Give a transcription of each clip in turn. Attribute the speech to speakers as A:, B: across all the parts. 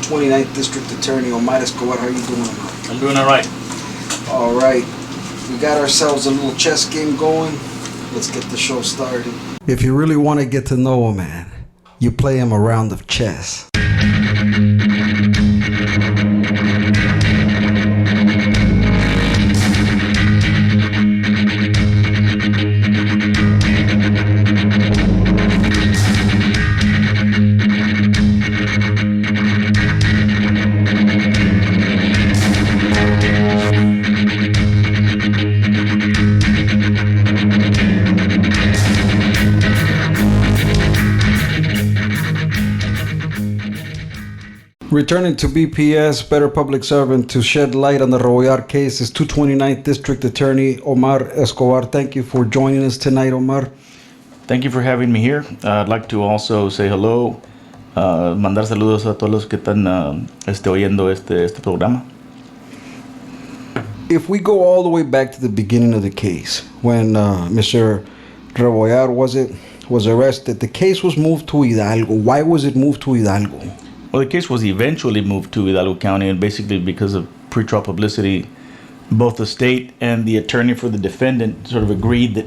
A: 229th District Attorney Omar Escobar. How you doing, Omar?
B: I'm doing all right.
A: All right. We got ourselves a little chess game going. Let's get the show started. If you really want to get to know a man, you play him a round of chess. Returning to BPS, Better Public Servant, to shed light on the Rebollar case is 229th District Attorney Omar Escobar. Thank you for joining us tonight, Omar.
B: Thank you for having me here. I'd like to also say hello, mandar saludos a todos los que están oyendo este programa.
A: If we go all the way back to the beginning of the case, when Mr. Rebollar was arrested, the case was moved to Hidalgo. Why was it moved to Hidalgo?
B: Well, the case was eventually moved to Hidalgo County, and basically because of pretrial publicity, both the state and the attorney for the defendant sort of agreed that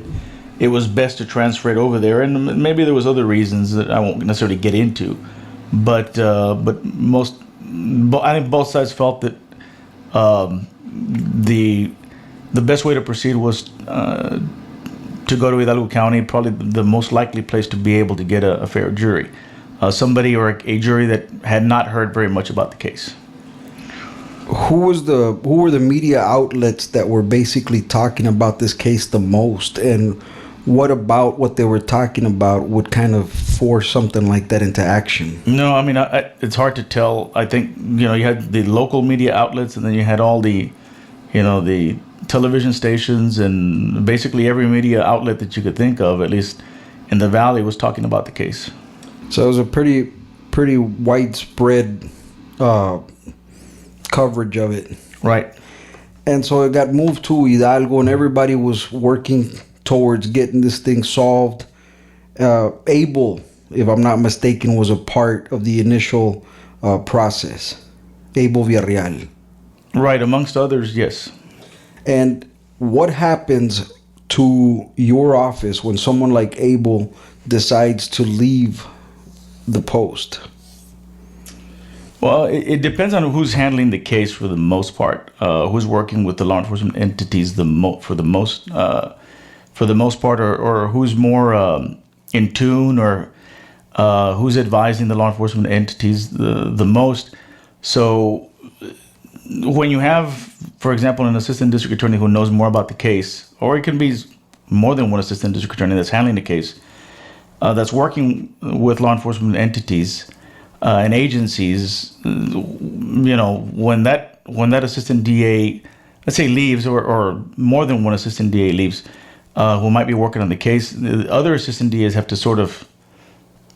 B: it was best to transfer it over there. And maybe there was other reasons that I won't necessarily get into, but I think both sides felt that the best way to proceed was to go to Hidalgo County, probably the most likely place to be able to get a fair jury. Somebody or a jury that had not heard very much about the case.
A: Who were the media outlets that were basically talking about this case the most, and what about what they were talking about would kind of force something like that into action?
B: No, I mean, it's hard to tell. I think, you had the local media outlets, and then you had all the television stations, and basically every media outlet that you could think of, at least in the Valley, was talking about the case.
A: So it was a pretty widespread coverage of it.
B: Right.
A: And so it got moved to Hidalgo, and everybody was working towards getting this thing solved. Abel, if I'm not mistaken, was a part of the initial process. Abel Villarreal.
B: Right, amongst others, yes.
A: And what happens to your office when someone like Abel decides to leave the post?
B: Well, it depends on who's handling the case for the most part. Who's working with the law enforcement entities for the most part, or who's more in tune, or who's advising the law enforcement entities the most. So when you have, for example, an assistant district attorney who knows more about the case, or it can be more than one assistant district attorney that's handling the case, that's working with law enforcement entities and agencies, when that assistant DA, let's say, leaves, or more than one assistant DA leaves, who might be working on the case, the other assistant DAs have to sort of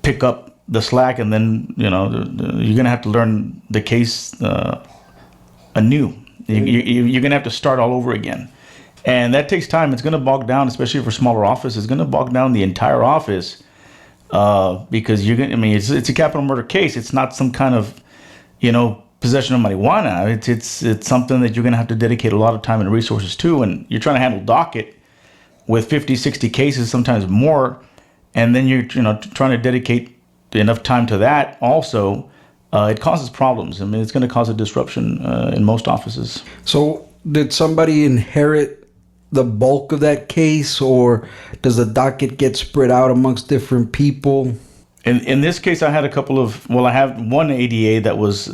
B: pick up the slack, and then you're going to have to learn the case anew. You're going to have to start all over again, and that takes time. It's going to bog down, especially for smaller offices. It's going to bog down the entire office. Because it's a capital murder case. It's not some kind of, possession of marijuana. It's something that you're going to have to dedicate a lot of time and resources to, and you're trying to handle docket with 50, 60 cases, sometimes more, and then you're trying to dedicate enough time to that also. It causes problems. It's going to cause a disruption in most offices. So did somebody inherit the bulk of that case, or does the docket get spread out amongst different people? In this case, I had I have one ADA that was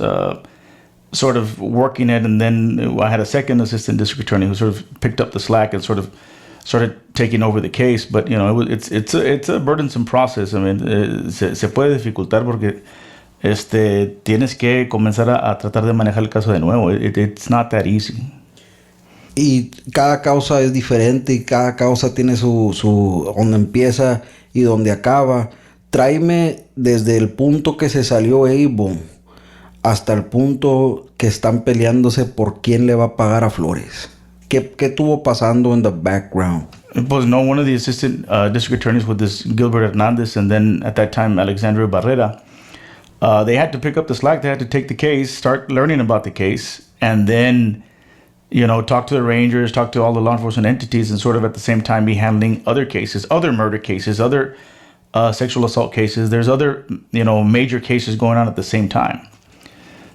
B: sort of working it, and then I had a second assistant district attorney who sort of picked up the slack and sort of started taking over the case. But it's a burdensome process. Se puede dificultar porque tienes que comenzar a tratar de manejar el caso de nuevo. It's not that easy.
A: Y cada causa es diferente, y cada causa tiene su donde empieza y donde acaba. Tráeme desde el punto que se salió Abel hasta el punto que están peleándose por quién le va a pagar a Flores. ¿Qué estuvo pasando in the background?
B: Pues no, one of the assistant district attorneys with this Gilbert Hernandez, and then at that time Alexandria Barrera, They had to pick up the slack. They had to take the case, start learning about the case, and then, talk to the rangers, talk to all the law enforcement entities, and sort of at the same time be handling other cases, other murder cases, other sexual assault cases. There's other, major cases going on at the same time.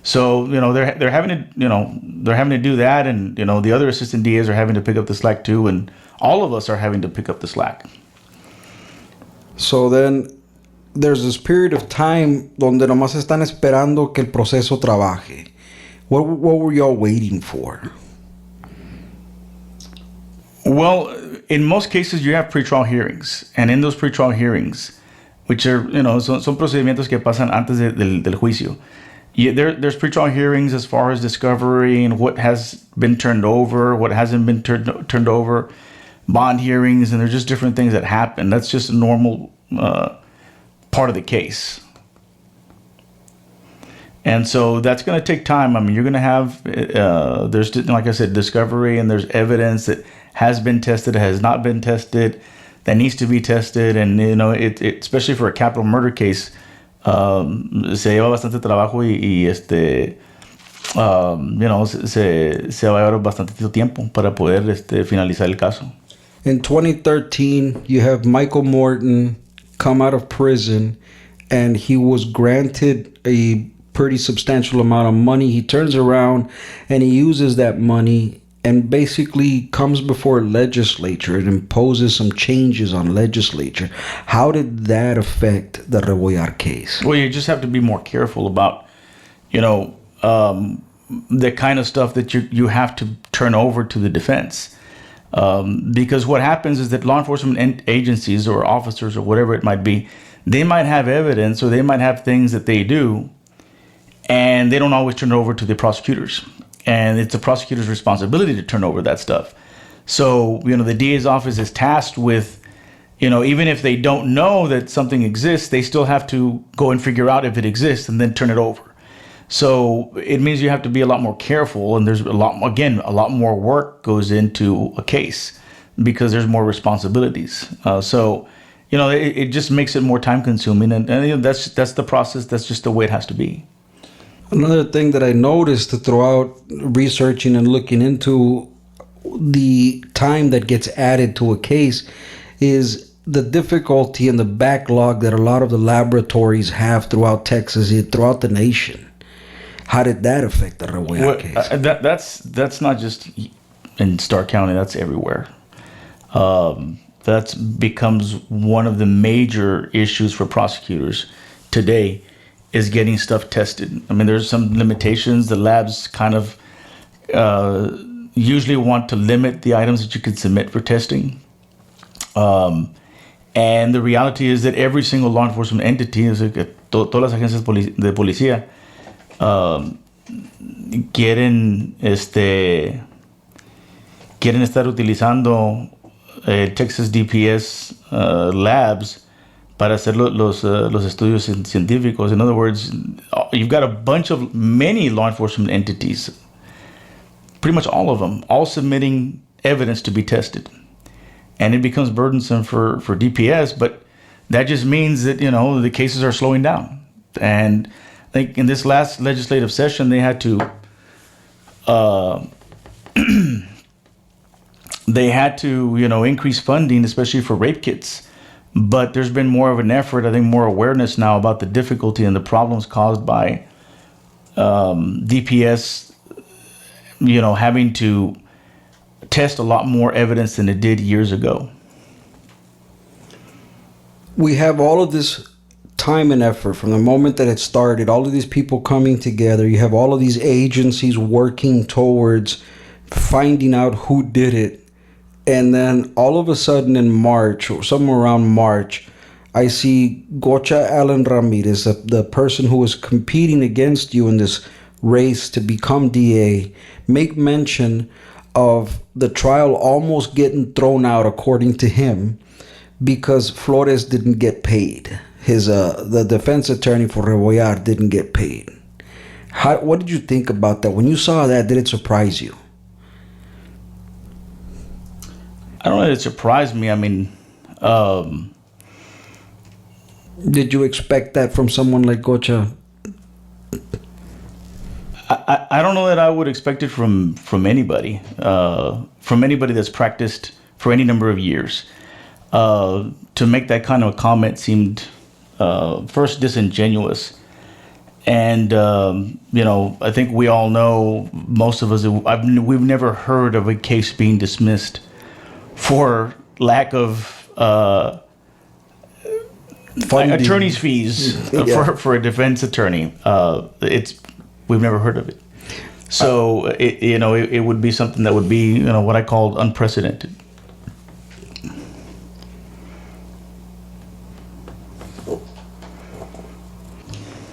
B: So, they're having to do that, and the other assistant DAs are having to pick up the slack too, and all of us are having to pick up the slack.
A: So then there's this period of time donde nomás están esperando que el proceso trabaje. What were y'all waiting for?
B: Well, in most cases, you have pretrial hearings, and in those pretrial hearings, which are, son procedimientos que pasan antes del juicio. There's pretrial hearings as far as discovery and what has been turned over, what hasn't been turned over, bond hearings, and there's just different things that happen. That's just a normal part of the case. And so that's going to take time. I mean, you're going to have, there's, like I said, discovery, and there's evidence that has been tested, has not been tested, that needs to be tested. And, especially for a capital murder case, se lleva bastante trabajo y se va a llevar bastante tiempo para poder finalizar el caso.
A: In 2013, you have Michael Morton come out of prison, and he was granted a pretty substantial amount of money. He turns around and he uses that money and basically comes before legislature and imposes some changes on legislature. How did that affect the Rebollar case?
B: Well, you just have to be more careful about, the kind of stuff that you have to turn over to the defense. Because what happens is that law enforcement agencies or officers or whatever it might be, they might have evidence, or they might have things that they do, and they don't always turn it over to the prosecutors. And it's the prosecutor's responsibility to turn over that stuff. So, the DA's office is tasked with, even if they don't know that something exists, they still have to go and figure out if it exists and then turn it over. So it means you have to be a lot more careful, and there's a lot more work goes into a case because there's more responsibilities. It just makes it more time consuming, and that's the process. That's just the way it has to be.
A: Another thing that I noticed throughout researching and looking into the time that gets added to a case is the difficulty and the backlog that a lot of the laboratories have throughout Texas and throughout the nation. How did that affect the Rebollar case?
B: That's not just in Starr County. That's everywhere. That becomes one of the major issues for prosecutors today, is getting stuff tested. I mean, there's some limitations. The labs kind of usually want to limit the items that you can submit for testing. And the reality is that every single law enforcement entity, todas las agencias de policía, quieren estar utilizando Texas DPS labs para hacer los estudios científicos. In other words, you've got many law enforcement entities, pretty much all of them, all submitting evidence to be tested. And it becomes burdensome for DPS, but that just means that, the cases are slowing down. And I think in this last legislative session, they had to increase funding, especially for rape kits. But there's been more of an effort, I think more awareness now about the difficulty and the problems caused by DPS, having to test a lot more evidence than it did years ago.
A: We have all of this time and effort from the moment that it started, all of these people coming together. You have all of these agencies working towards finding out who did it. And then all of a sudden in March, or somewhere around March, I see Gocha Allen Ramirez, the person who was competing against you in this race to become DA, make mention of the trial almost getting thrown out, according to him, because Flores didn't get paid. The defense attorney for Rebollar didn't get paid. What did you think about that? When you saw that, did it surprise you?
B: I don't know if it surprised me. I mean,
A: did you expect that from someone like Gocha?
B: I don't know that I would expect it from anybody, that's practiced for any number of years. To make that kind of a comment seemed first disingenuous, and I think we all know, most of us, we've never heard of a case being dismissed for lack of
A: Funding.
B: attorney's fees for a defense attorney. We've never heard of it. So it would be something that would be what I call unprecedented.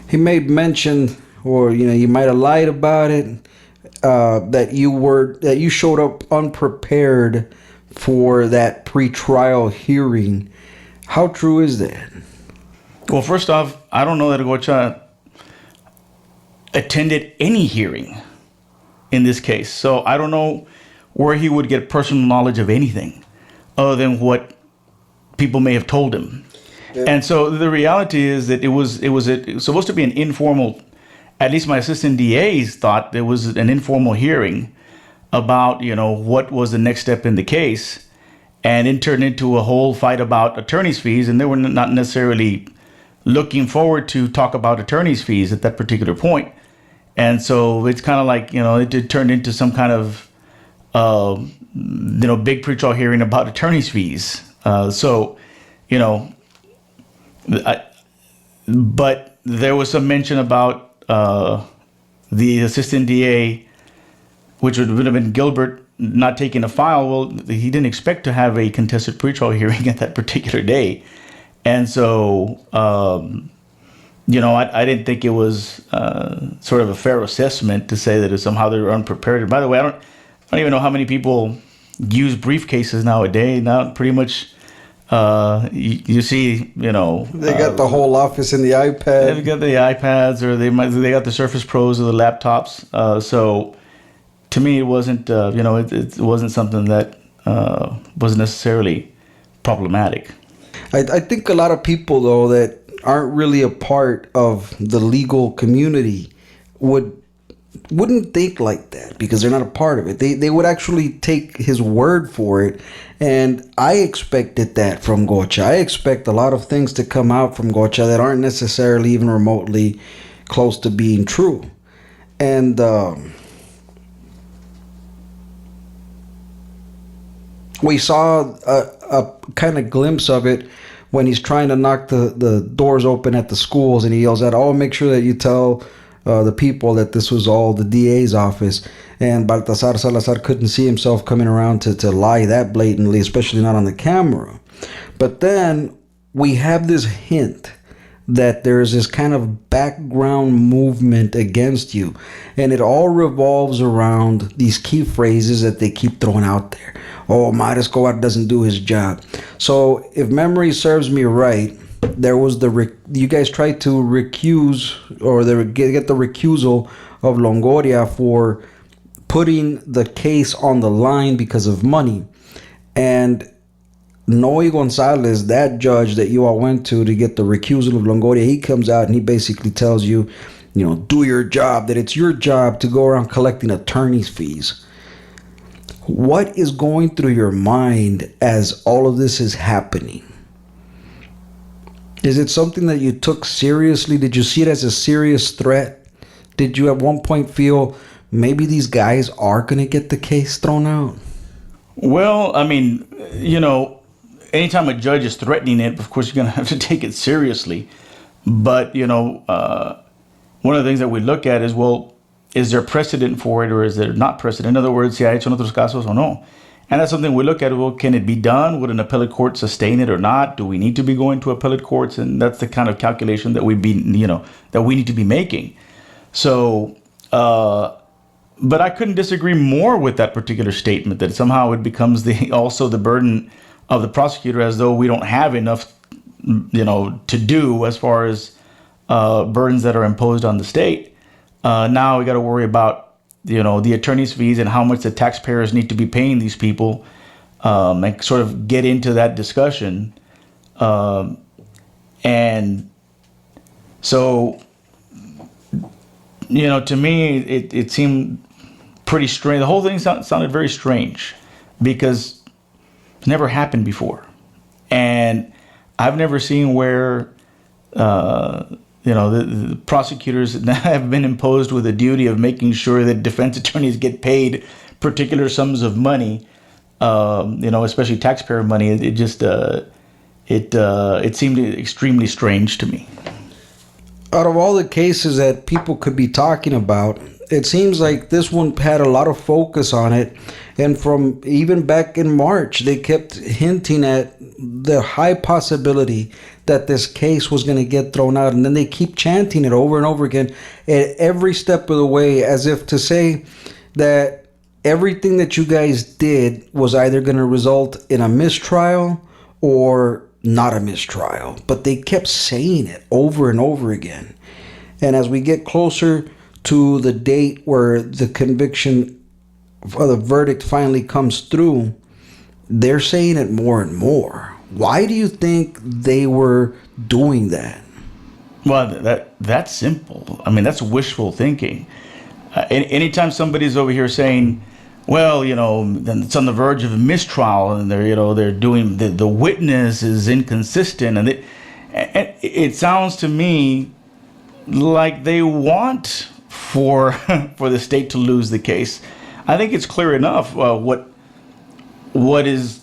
A: He made mention, or you might have lied about it, that you showed up unprepared for that pre-trial hearing. How true is that?
B: Well, first off, I don't know that Gocha attended any hearing in this case, so I don't know where he would get personal knowledge of anything other than what people may have told him. Yeah. And so the reality is that it was supposed to be an informal. At least my assistant DAs thought there was an informal hearing about what was the next step in the case, and it turned into a whole fight about attorney's fees, and they were not necessarily looking forward to talk about attorney's fees at that particular point. And so it's kind of like it turned into some kind of big pretrial hearing about attorney's fees. But there was some mention about the assistant DA, which would have been Gilbert, not taking a file. Well, he didn't expect to have a contested pretrial hearing at that particular day. And so, I didn't think it was sort of a fair assessment to say that somehow they were unprepared. And by the way, I don't even know how many people use briefcases nowadays. Now, pretty much, you see, they
A: got the whole office in the iPad.
B: They've got the iPads, or they got the Surface Pros or the laptops. So, to me, it wasn't it wasn't something that was necessarily problematic.
A: I think a lot of people, though, that aren't really a part of the legal community wouldn't think like that, because they're not a part of it. They would actually take his word for it. And I expected that from Gocha. I expect a lot of things to come out from Gocha that aren't necessarily even remotely close to being true. And we saw a kind of glimpse of it when he's trying to knock the doors open at the schools, and he yells out, "Oh, make sure that you tell the people that this was all the DA's office." And Baltasar Salazar couldn't see himself coming around to lie that blatantly, especially not on the camera. But then we have this hint that there's this kind of background movement against you, and it all revolves around these key phrases that they keep throwing out there. Oh, Omar Escobar doesn't do his job. So if memory serves me right, there was you guys tried to recuse, or get the recusal of Longoria for putting the case on the line because of money. And Noe Gonzalez, that judge that you all went to get the recusal of Longoria, he comes out and he basically tells you, do your job, that it's your job to go around collecting attorney's fees. What is going through your mind as all of this is happening? Is it something that you took seriously? Did you see it as a serious threat? Did you at one point feel maybe these guys are going to get the case thrown out?
B: Well, I mean, anytime a judge is threatening it, of course, you're going to have to take it seriously. But, one of the things that we look at is, well, is there precedent for it, or is there not precedent? In other words, si ha hecho en otros casos o no. And that's something we look at. Well, can it be done? Would an appellate court sustain it or not? Do we need to be going to appellate courts? And that's the kind of calculation that that we need to be making. So, but I couldn't disagree more with that particular statement, that somehow it becomes also the burden of the prosecutor, as though we don't have enough, to do as far as burdens that are imposed on the state. Now we got to worry about, the attorney's fees and how much the taxpayers need to be paying these people, and sort of get into that discussion. And so, to me, it seemed pretty strange. The whole thing sounded very strange because it's never happened before. And I've never seen where, the prosecutors have been imposed with the duty of making sure that defense attorneys get paid particular sums of money, especially taxpayer money. It seemed extremely strange to me.
A: Out of all the cases that people could be talking about, it seems like this one had a lot of focus on it. And from even back in March, they kept hinting at the high possibility that this case was going to get thrown out. And then they keep chanting it over and over again at every step of the way, as if to say that everything that you guys did was either going to result in a mistrial or not a mistrial. But they kept saying it over and over again. And as we get closer to the date where the conviction or the verdict finally comes through, they're saying it more and more. Why do you think they were doing that?
B: Well, that's simple. I mean, that's wishful thinking. Anytime somebody's over here saying, well, it's on the verge of a mistrial, and they're doing the witness is inconsistent, and it sounds to me like they want for the state to lose the case. I think it's clear enough. What is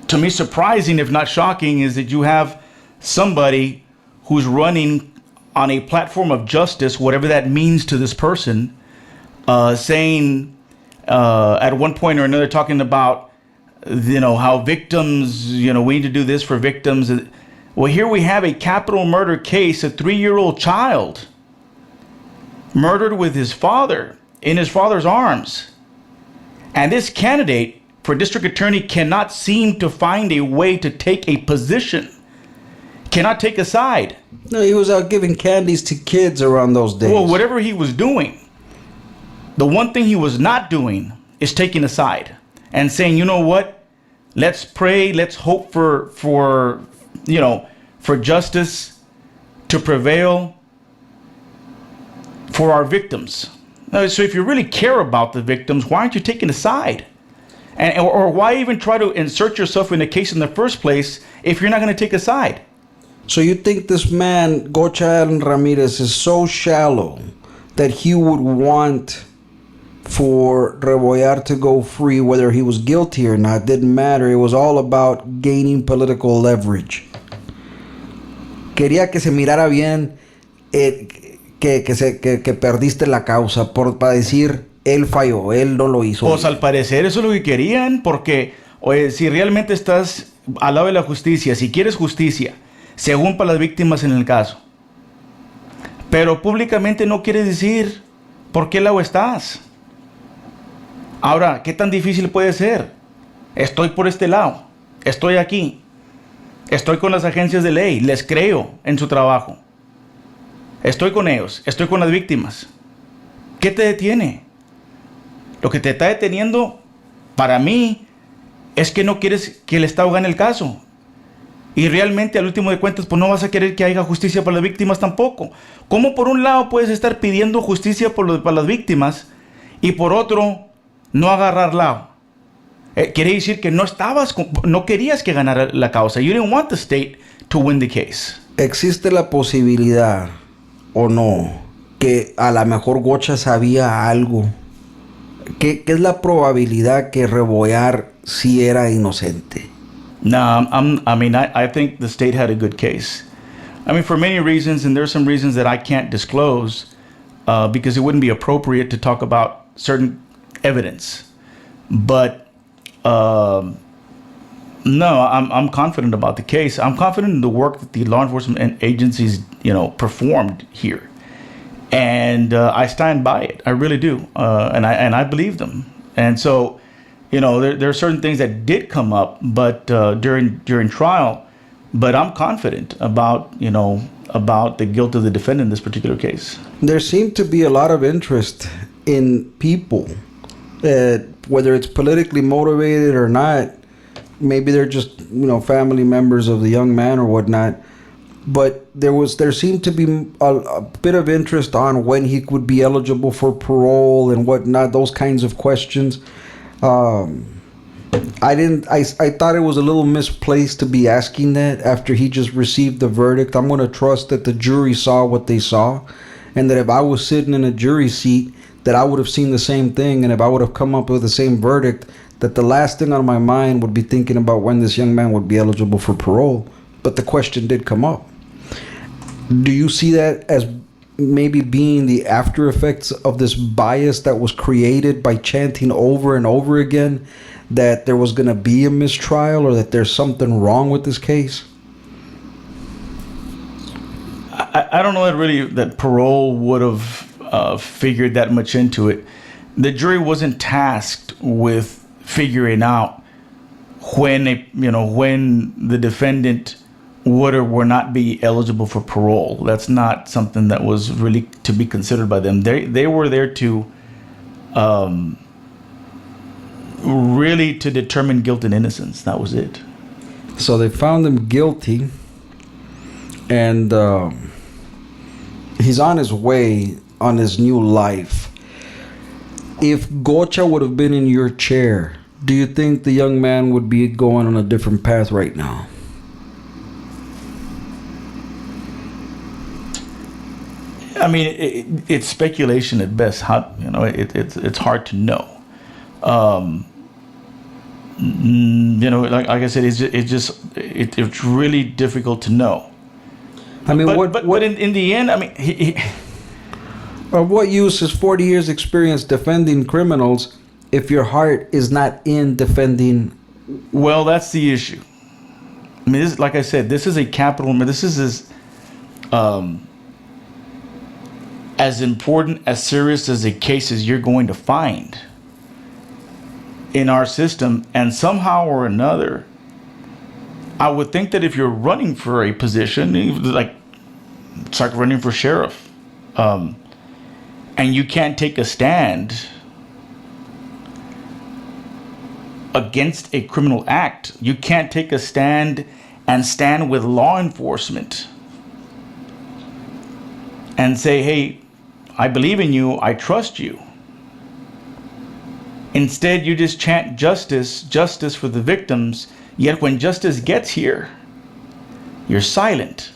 B: to me surprising, if not shocking, is that you have somebody who's running on a platform of justice, whatever that means to this person, saying at one point or another, talking about how victims, we need to do this for victims. Well, here we have a capital murder case, a 3-year-old child murdered with his father in his father's arms. And this candidate for district attorney cannot seem to find a way to take a position, cannot take a side.
A: No, he was out giving candies to kids around those days.
B: Well, whatever he was doing, the one thing he was not doing is taking a side and saying, you know what, let's pray, let's hope for justice to prevail for our victims. So if you really care about the victims, why aren't you taking a side? Or why even try to insert yourself in the case in the first place if you're not going to take a side?
A: So you think this man, Gocha Ramirez, is so shallow that he would want for Rebollar to go free, whether he was guilty or not? Didn't matter. It was all about gaining political leverage. Quería que se mirara bien, que perdiste la causa, para decir, él falló, él no lo hizo.
B: Pues al parecer eso es lo que querían, porque si realmente estás al lado de la justicia, si quieres justicia, según para las víctimas en el caso, pero públicamente no quieres decir por qué lado estás. Ahora, ¿qué tan difícil puede ser? Estoy por este lado, estoy aquí, estoy con las agencias de ley, les creo en su trabajo, estoy con ellos, estoy con las víctimas. ¿Qué te detiene? Lo que te está deteniendo, para mí, es que no quieres que el Estado gane el caso. Y realmente, al último de cuentas, pues no vas a querer que haya justicia para las víctimas tampoco. ¿Cómo por un lado puedes estar pidiendo justicia para las víctimas y por otro no agarrar lado? Quiere decir que no querías que ganara la causa. You didn't want the state to win the case.
A: ¿Existe la posibilidad o no que a lo mejor Gocha sabía algo? ¿Qué es la probabilidad que Rebollar sí era inocente?
B: No, I think the state had a good case. I mean, for many reasons, and there's some reasons that I can't disclose because it wouldn't be appropriate to talk about certain evidence. But no, I'm confident about the case. I'm confident in the work that the law enforcement agencies, performed here. And I stand by it. I really do. And I believe them. And so, there are certain things that did come up, but during trial. But I'm confident about the guilt of the defendant in this particular case.
A: There seemed to be a lot of interest in people, whether it's politically motivated or not. Maybe they're just family members of the young man or whatnot. but there seemed to be a bit of interest on when he would be eligible for parole and whatnot, those kinds of questions. I thought it was a little misplaced to be asking that after he just received the verdict. I'm going to trust that the jury saw what they saw, and that if I was sitting in a jury seat, that I would have seen the same thing, and if I would have come up with the same verdict, that the last thing on my mind would be thinking about when this young man would be eligible for parole. But the question did come up. Do you see that as maybe being the after effects of this bias that was created by chanting over and over again that there was going to be a mistrial, or that there's something wrong with this case?
B: I don't know that really that parole would have figured that much into it. The jury wasn't tasked with figuring out when when the defendant would or would not be eligible for parole. That's not something that was really to be considered by them. They were there to really to determine guilt and innocence. That was it.
A: So they found him guilty, and he's on his way on his new life. If Gocha would have been in your chair, do you think the young man would be going on a different path right now?
B: I mean, it's speculation at best. It's hard to know. Like I said, it's really difficult to know.
A: I mean,
B: but in the end, I mean,
A: of what use is 40 years experience defending criminals if your heart is not in defending?
B: Well, that's the issue. I mean, like I said, this is a capital. This is as important, as serious as a case as you're going to find in our system. And somehow or another, I would think that if you're running for a position, it's like running for sheriff, and you can't take a stand against a criminal act, you can't take a stand and stand with law enforcement and say, hey, I believe in you, I trust you. Instead, you just chant justice, justice for the victims, yet when justice gets here, you're silent.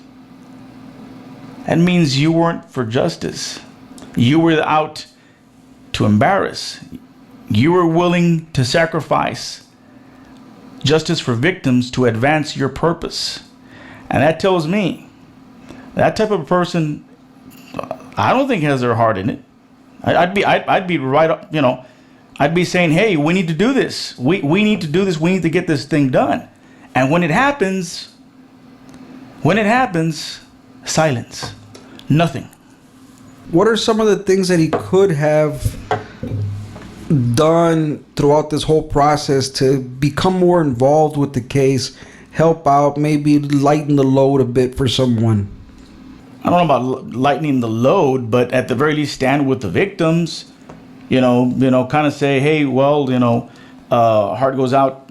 B: That means you weren't for justice. You were out to embarrass. You were willing to sacrifice justice for victims to advance your purpose. And that tells me that type of person, I don't think has their heart in it. I'd be right up, I'd be saying, hey, we need to do this. We need to do this. We need to get this thing done. And when it happens, silence. Nothing.
A: What are some of the things that he could have done throughout this whole process to become more involved with the case, help out, maybe lighten the load a bit for someone?
B: I don't know about lightening the load, but at the very least stand with the victims, kind of say, hey, well, heart goes out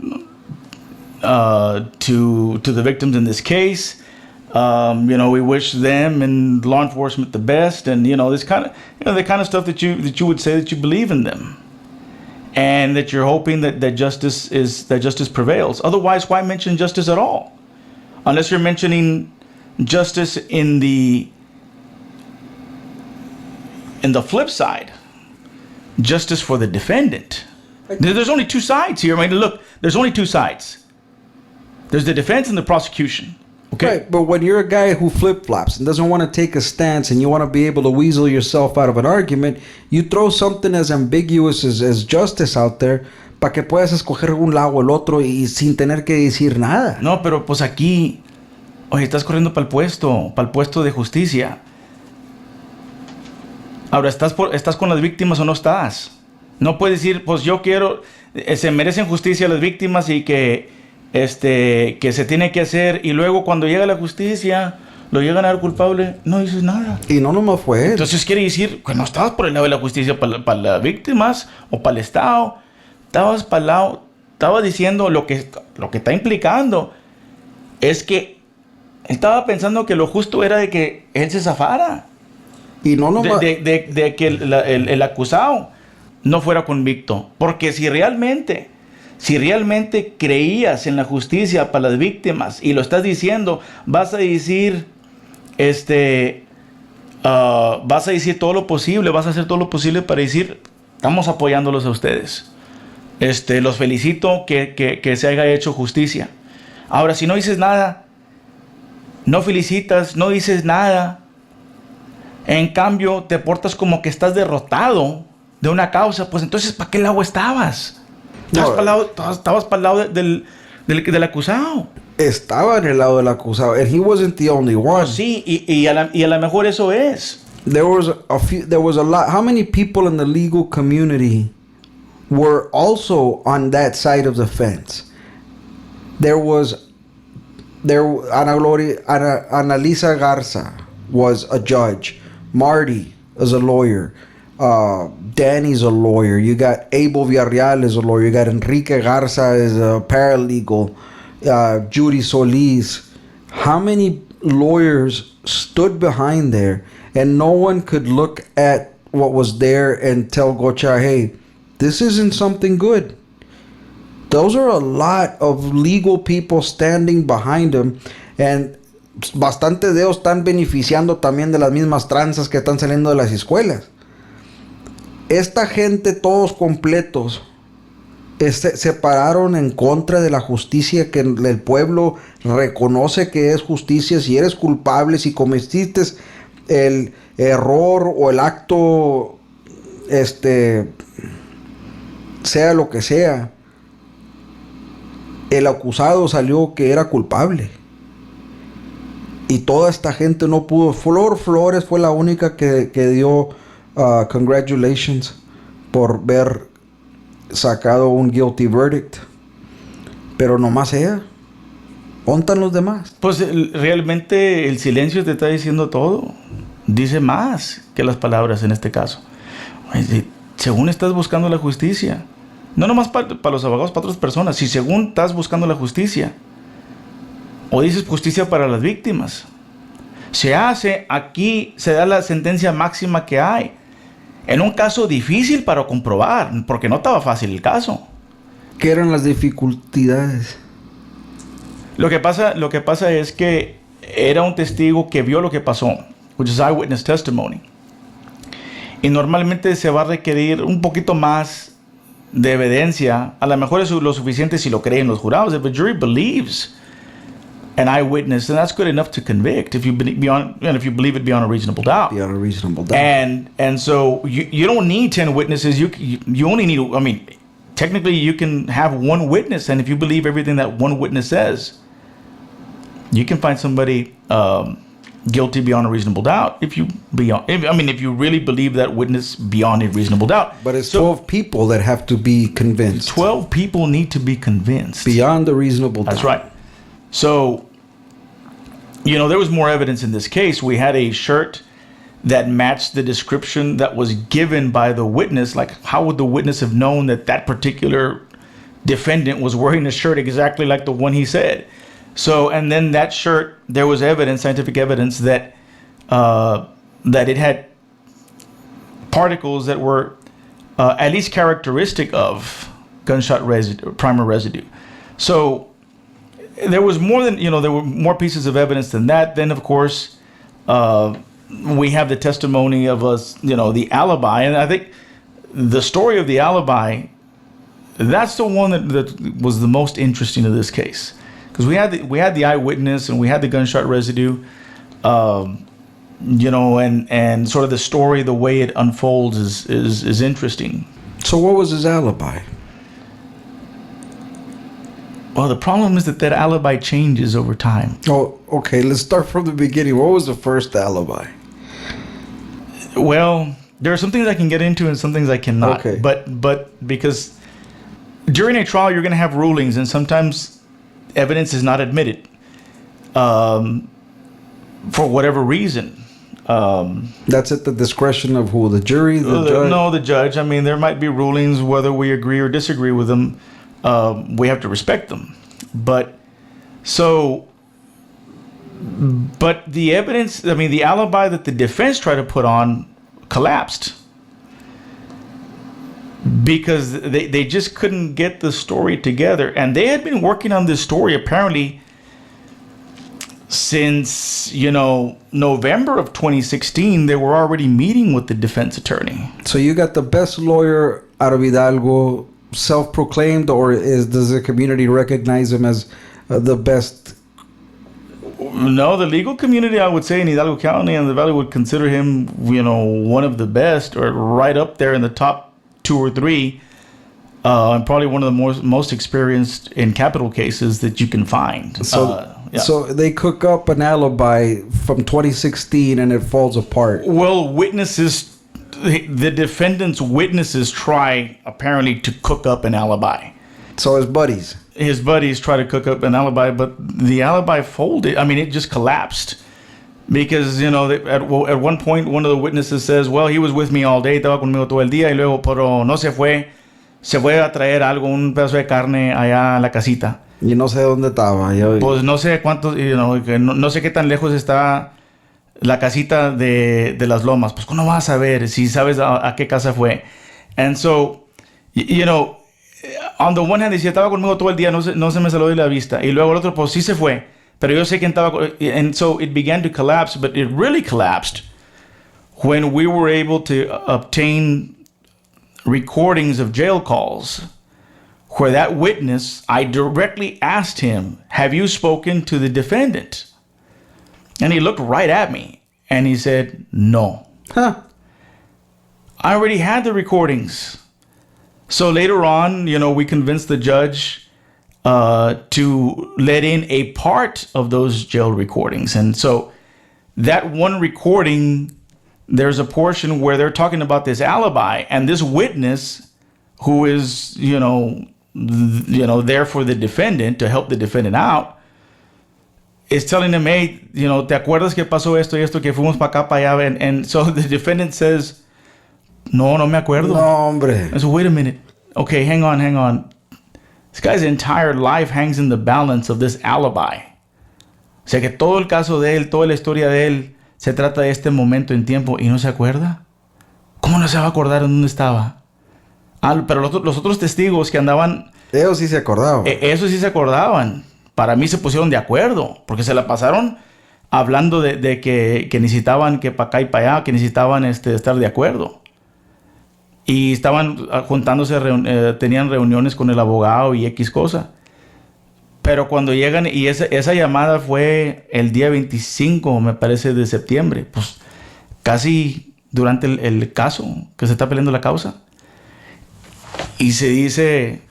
B: to the victims in this case. We wish them and law enforcement the best, and this kind of the kind of stuff that you would say that you believe in them, and that you're hoping that justice prevails. Otherwise, why mention justice at all? Unless you're mentioning justice in the flip side, justice for the defendant. There's only two sides here. I mean, look, there's only two sides. There's the defense and the prosecution. Okay.
A: Right, but when you're a guy who flip-flops and doesn't want to take a stance, and you want to be able to weasel yourself out of an argument, you throw something as ambiguous as justice out there para que puedas escoger un lado o el otro y sin tener que decir nada.
B: No, pero pues aquí, oye, estás corriendo para el puesto de justicia. Ahora, ¿estás con las víctimas o no estás? No puedes decir, pues yo quiero, se merecen justicia las víctimas y que se tiene que hacer, y luego cuando llega la justicia lo llegan a dar culpable, no dices nada.
A: Y no nomás fue él.
B: Entonces quiere decir que no estabas por el lado de la justicia para las víctimas o para el Estado. Estabas para el lado, estabas diciendo lo que está implicando es que Estaba pensando que lo justo era de que él se zafara.
A: Y no nomás...
B: De que el acusado no fuera convicto. Porque si realmente creías en la justicia para las víctimas y lo estás diciendo, vas a decir, vas a decir todo lo posible, vas a hacer todo lo posible para decir, estamos apoyándolos a ustedes. Los felicito que se haya hecho justicia. Ahora, si no dices nada, no felicitas, no dices nada, en cambio te portas como que estás derrotado de una causa, pues entonces, ¿para qué lado estabas? Estabas para el lado del acusado.
A: Estaba en el lado del acusado. And he wasn't the only one.
B: Sí, y a lo mejor eso es.
A: There was a lot. How many people in the legal community were also on that side of the fence? Annalisa Garza was a judge. Marty is a lawyer. Danny's a lawyer. You got Abel Villarreal is a lawyer. You got Enrique Garza is a paralegal. Judy Solis. How many lawyers stood behind there and no one could look at what was there and tell Gocha, hey, this isn't something good? Those are a lot of legal people standing behind him, and bastante de ellos están beneficiando también de las mismas tranzas que están saliendo de las escuelas. Esta gente, todos completos, se pararon en contra de la justicia que el pueblo reconoce que es justicia. Si eres culpable, si cometiste el error o el acto, sea lo que sea, el acusado salió que era culpable. Y toda esta gente no pudo. Flores fue la única que dio congratulations por ver sacado un guilty verdict. Pero nomás ella. ¿Dónde están los demás?
B: Pues realmente el silencio te está diciendo todo. Dice más que las palabras en este caso. Según estás buscando la justicia, no nomás para los abogados, para otras personas, si según estás buscando la justicia, o dices justicia para las víctimas, se hace, aquí se da la sentencia máxima que hay, en un caso difícil para comprobar, porque no estaba fácil el caso.
A: ¿Qué eran las dificultades?
B: Lo que pasa es que era un testigo que vio lo que pasó, which is eyewitness testimony. Y normalmente se va a requerir un poquito más de evidencia. A lo mejor es lo suficiente si lo creen los jurados. If a jury believes an eyewitness, then that's good enough to convict. If you believe it beyond a reasonable doubt.
A: Beyond a reasonable doubt.
B: And so you don't need 10 witnesses. You only need. I mean, technically you can have one witness, and if you believe everything that one witness says, you can find somebody guilty beyond a reasonable doubt. If you really believe that witness beyond a reasonable doubt.
A: But it's 12 people that have to be convinced.
B: 12 people need to be convinced.
A: Beyond a reasonable doubt.
B: That's right. So, there was more evidence in this case. We had a shirt that matched the description that was given by the witness. Like, how would the witness have known that particular defendant was wearing a shirt exactly like the one he said? So, and then that shirt, there was evidence, scientific evidence that it had particles that were at least characteristic of gunshot residue, primer residue. So there was more than, there were more pieces of evidence than that. Then, of course, we have the testimony of us, the alibi. And I think the story of the alibi, that's the one that was the most interesting to this case. Because we had the eyewitness and we had the gunshot residue, and sort of the story, the way it unfolds is interesting.
A: So what was his alibi?
B: Well, the problem is that alibi changes over time.
A: Oh, okay. Let's start from the beginning. What was the first alibi?
B: Well, there are some things I can get into and some things I cannot.
A: Okay.
B: But because during a trial you're going to have rulings, and sometimes evidence is not admitted for whatever reason.
A: That's at the discretion of who? The jury? The judge?
B: No, the judge. I mean, there might be rulings, whether we agree or disagree with them. We have to respect them. But so But the evidence, I mean, the alibi that the defense tried to put on collapsed because they just couldn't get the story together. And they had been working on this story apparently since, November of 2016. They were already meeting with the defense attorney.
A: So you got the best lawyer out of Hidalgo, self-proclaimed, or does the community recognize him as the best?
B: No, the legal community, I would say, in Hidalgo County and the Valley would consider him, one of the best, or right up there in the top 2 or 3, and probably one of the most experienced in capital cases that you can find.
A: So they cook up an alibi from 2016 and it falls apart.
B: Well, the defendant's witnesses try apparently to cook up an alibi.
A: So his buddies
B: try to cook up an alibi, but the alibi folded. I mean, it just collapsed because, at one point, one of the witnesses says, well, he was with me all day, estaba conmigo todo el día, y luego, pero no se fue a traer algo, un pedazo de carne allá a la casita.
A: Y no sé dónde estaba.
B: Pues no sé cuántos, no sé qué tan lejos está la casita de las lomas. Pues ¿cómo vas a saber si sabes a qué casa fue? And so, on the one hand, decía, estaba conmigo todo el día, no se me salió de la vista. Y luego el otro, pues sí se fue. Pero yo sé quién estaba. And so it began to collapse, but it really collapsed when we were able to obtain recordings of jail calls where that witness, I directly asked him, have you spoken to the defendant? And he looked right at me and he said, no.
A: Huh.
B: I already had the recordings. So later on, we convinced the judge to let in a part of those jail recordings. And so that one recording, there's a portion where they're talking about this alibi, and this witness who is, there for the defendant, to help the defendant out, is telling him, hey, ¿te acuerdas que pasó esto y esto, que fuimos para acá, para allá? And so the defendant says, no me acuerdo.
A: No, hombre.
B: I said, wait a minute. Okay, hang on. This guy's entire life hangs in the balance of this alibi. O sea que todo el caso de él, toda la historia de él, se trata de este momento en tiempo y no se acuerda. ¿Cómo no se va a acordar en dónde estaba? Pero los otros testigos que andaban...
A: Ellos sí se acordaban.
B: Esos sí se acordaban. Para mí se pusieron de acuerdo, porque se la pasaron hablando de que necesitaban que para acá y para allá, que necesitaban estar de acuerdo. Y estaban juntándose, tenían reuniones con el abogado y X cosa. Pero cuando llegan, y esa llamada fue el día 25, me parece, de septiembre, pues casi durante el caso, que se está peleando la causa. Y se dice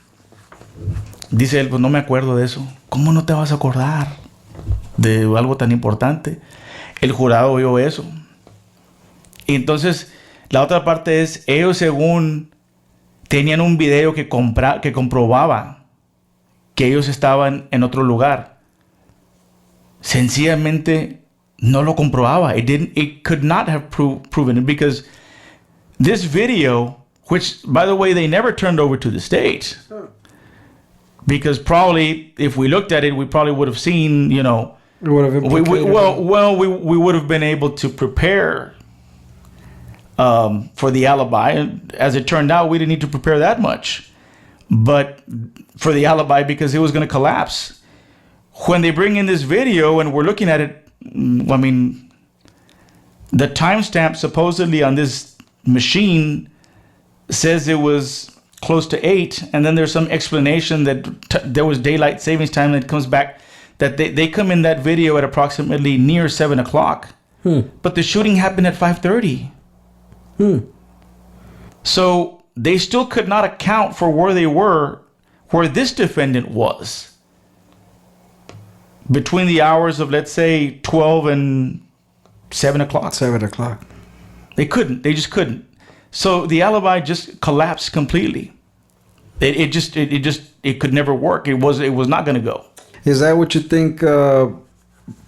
B: él, pues no me acuerdo de eso. ¿Cómo no te vas a acordar de algo tan importante? El jurado oyó eso. Y entonces, la otra parte es, ellos según tenían un video que comprobaba que ellos estaban en otro lugar. Sencillamente no lo comprobaba. It could not have proven it, because this video, which, by the way, they never turned over to the state. Because probably, if we looked at it, we probably would have seen, we would have been able to prepare for the alibi. And as it turned out, we didn't need to prepare that much. But for the alibi, because it was going to collapse. When they bring in this video and we're looking at it, I mean, the timestamp supposedly on this machine says it was close to 8, and then there's some explanation that there was daylight savings time that comes back, that they come in that video at approximately near 7 o'clock. But the shooting happened at 5:30. So they still could not account for where they were, where this defendant was, between the hours of, let's say, 12 and 7 o'clock.
A: 7 o'clock.
B: They just couldn't. So the alibi just collapsed completely. It could never work. It was not going to go.
A: Is that what you think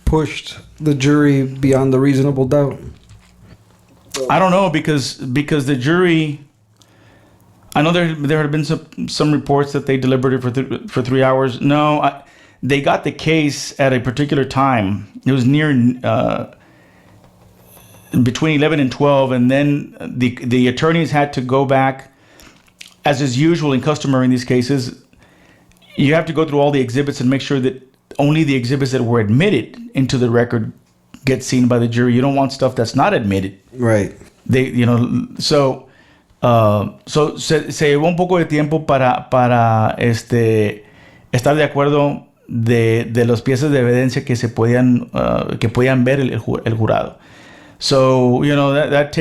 A: pushed the jury beyond the reasonable doubt?
B: I don't know, because the jury, I know there had been some reports that they deliberated for 3 hours. No, they got the case at a particular time. It was near between 11 and 12, and then the attorneys had to go back, as is usual and customary in these cases. You have to go through all the exhibits and make sure that only the exhibits that were admitted into the record get seen by the jury. You don't want stuff that's not admitted.
A: Right.
B: Se llevó un poco de tiempo para estar de acuerdo de las piezas de evidencia que podían ver el jurado. So, that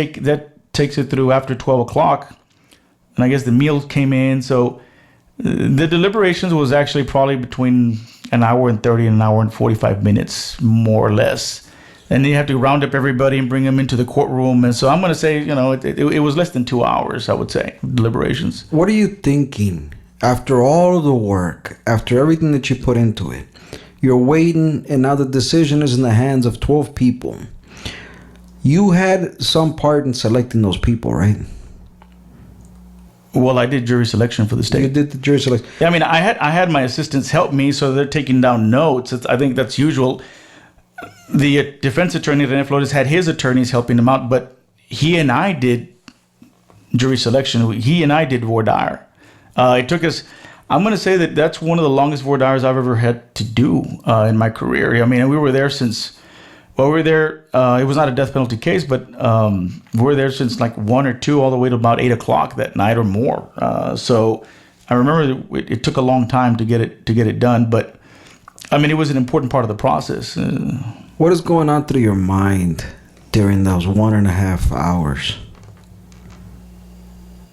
B: takes it through after 12 o'clock. And I guess the meals came in. So the deliberations was actually probably between an hour and 30 and an hour and 45 minutes, more or less. And you have to round up everybody and bring them into the courtroom. And so I'm going to say, it was less than 2 hours, I would say, deliberations.
A: What are you thinking after all of the work, after everything that you put into it? You're waiting, and now the decision is in the hands of 12 people. You had some part in selecting those people, right?
B: Well, I did jury selection for the state.
A: You did the jury selection.
B: Yeah, I mean, I had my assistants help me, so they're taking down notes. I think that's usual. The defense attorney, René Flores, had his attorneys helping him out, but he and I did jury selection. He and I did voir dire. It took us. I'm going to say that's one of the longest voir dires I've ever had to do in my career. I mean, we were there since. Well, we were there. It was not a death penalty case, but we were there since like 1 or 2 all the way to about 8 o'clock that night or more. So I remember it took a long time to get it done, but I mean, it was an important part of the process.
A: What is going on through your mind during those 1.5 hours?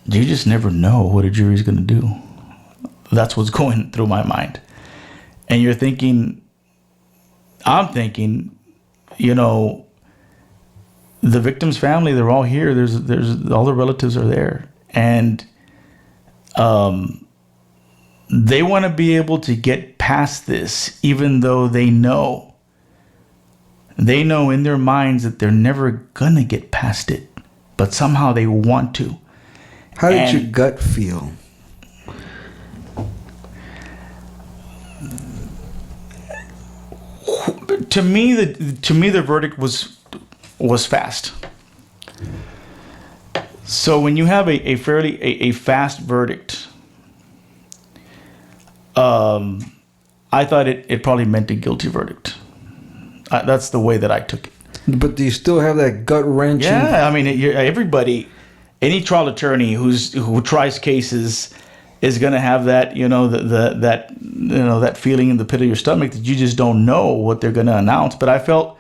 B: You just never know what a jury's going to do. That's what's going through my mind. And I'm thinking, the victim's family, they're all here. There's all the relatives are there. And they want to be able to get past this, even though they know in their minds that they're never gonna get past it, but somehow they want to.
A: How did your gut feel?
B: To me, the verdict was fast. So when you have a fairly fast verdict, I thought it probably meant a guilty verdict. That's the way that I took it.
A: But do you still have that gut wrenching?
B: Yeah, I mean, everybody, any trial attorney who tries cases is going to have that, that feeling in the pit of your stomach that you just don't know what they're going to announce. But I felt,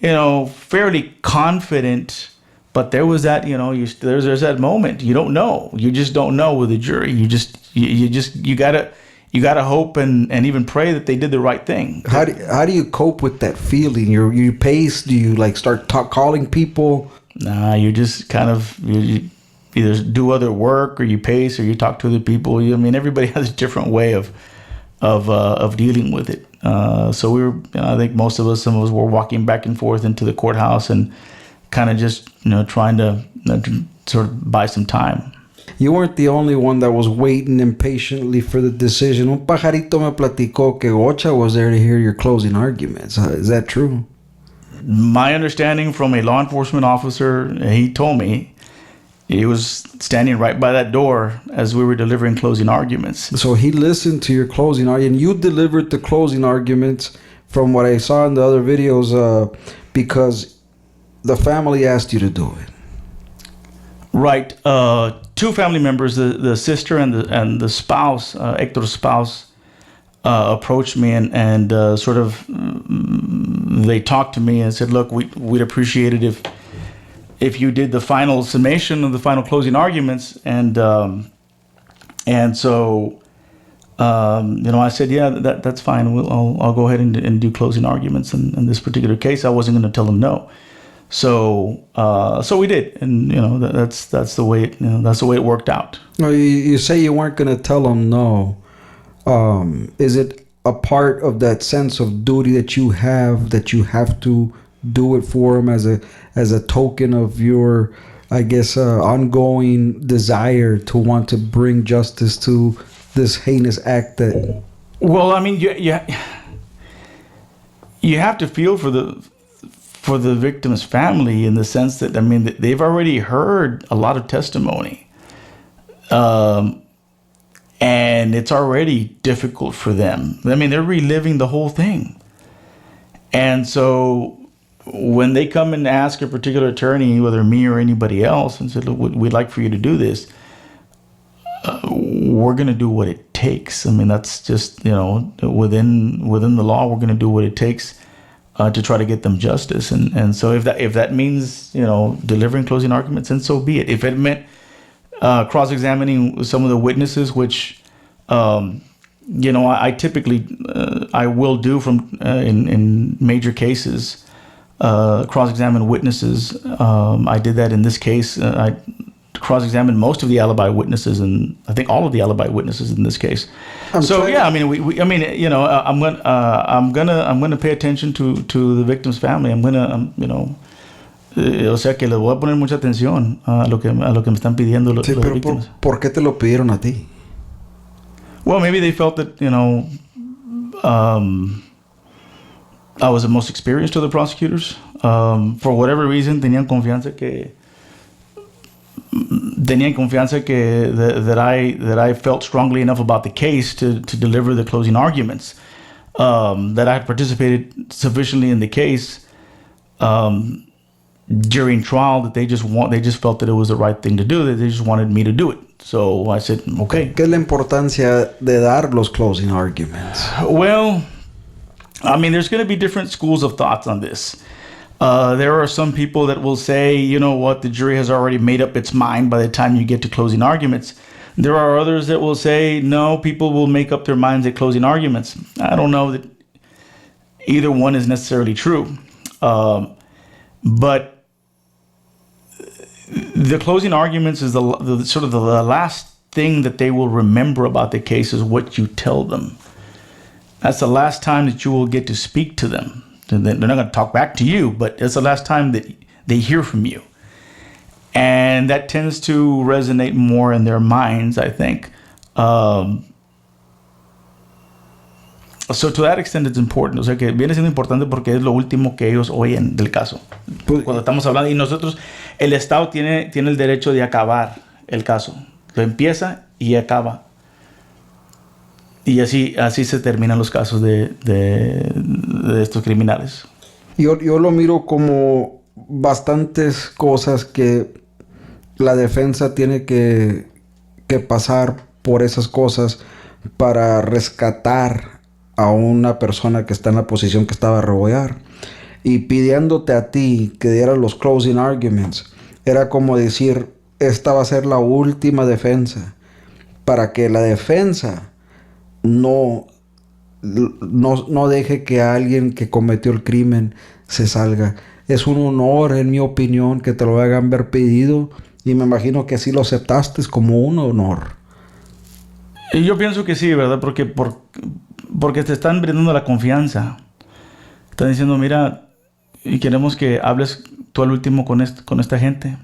B: fairly confident. But there was that, there's that moment. You don't know. You just don't know with the jury. You gotta hope and even pray that they did the right thing.
A: How do you cope with that feeling? You pace? Do you start calling people?
B: Nah, you just kind of you either do other work or you pace or you talk to other people. I mean, everybody has a different way of dealing with it. So we were, I think some of us were walking back and forth into the courthouse and kind of just trying to sort of buy some time.
A: You weren't the only one that was waiting impatiently for the decision. Un pajarito me platicó que Ocha was there to hear your closing arguments. Is that true?
B: My understanding from a law enforcement officer, he told me he was standing right by that door as we were delivering closing arguments.
A: So he listened to your closing argument. You delivered the closing arguments from what I saw in the other videos because the family asked you to do it.
B: Right. 2 family members, the sister and the spouse, Hector's spouse, approached me and sort of they talked to me and said, "Look, we'd appreciate it if you did the final summation of the final closing arguments." And so I said, "Yeah, that's fine. I'll go ahead and do closing arguments." In this particular case, I wasn't going to tell them no. So we did, and that's the way it worked out.
A: No, you say you weren't going to tell them no. Is it a part of that sense of duty that you have to do it for them as a token of your, I guess, ongoing desire to want to bring justice to this heinous act that
B: Well, I mean, you have to feel for the victim's family in the sense that, I mean, they've already heard a lot of testimony, and it's already difficult for them. I mean, they're reliving the whole thing, and so when they come and ask a particular attorney, whether me or anybody else, and say, "Look, we'd like for you to do this," we're going to do what it takes. I mean, that's just, within the law, we're going to do what it takes to try to get them justice. And so if that means, delivering closing arguments, then so be it. If it meant cross-examining some of the witnesses, which, I typically, I will do from in major cases, cross-examine witnesses. I did that in this case. I cross-examined most of the alibi witnesses, and I think all of the alibi witnesses in this case. I'm gonna pay attention to the victim's family. O sea que le voy a poner mucha atención a lo que me están pidiendo los víctimas.
A: ¿Por qué te lo pidieron a ti?
B: Well, maybe they felt that, I was the most experienced of the prosecutors. For whatever reason, tenían confianza que that I felt strongly enough about the case to deliver the closing arguments. That I had participated sufficiently in the case during trial that they just felt that it was the right thing to do. That they just wanted me to do it. So I said, okay.
A: ¿Qué es la importancia de dar los closing arguments?
B: Well, I mean, there's going to be different schools of thoughts on this. There are some people that will say, you know what, the jury has already made up its mind by the time you get to closing arguments. There are others that will say, no, people will make up their minds at closing arguments. I don't know that either one is necessarily true. But the closing arguments is the sort of the last thing that they will remember about the case is what you tell them. That's the last time that you will get to speak to them. They're not going to talk back to you, but it's the last time that they hear from you. And that tends to resonate more in their minds, I think. So to that extent, it's important. O sea, que viene siendo importante porque es lo último que ellos oyen del caso. Cuando estamos hablando, y nosotros, el Estado tiene el derecho de acabar el caso. Lo empieza y acaba. Y así se terminan los casos de estos criminales.
A: Yo lo miro como bastantes cosas que la defensa tiene que pasar por esas cosas para rescatar a una persona que está en la posición que estaba a rebollar. Y pidiéndote a ti que dieras los closing arguments, era como decir, esta va a ser la última defensa, para que la defensa no deje que alguien que cometió el crimen se salga. Es un honor, en mi opinión, que te lo hayan haber pedido, y me imagino que así lo aceptaste como un honor.
B: Yo pienso que sí, ¿verdad? Porque te están brindando la confianza. Están diciendo, mira, y queremos que hables tú al último con esta gente,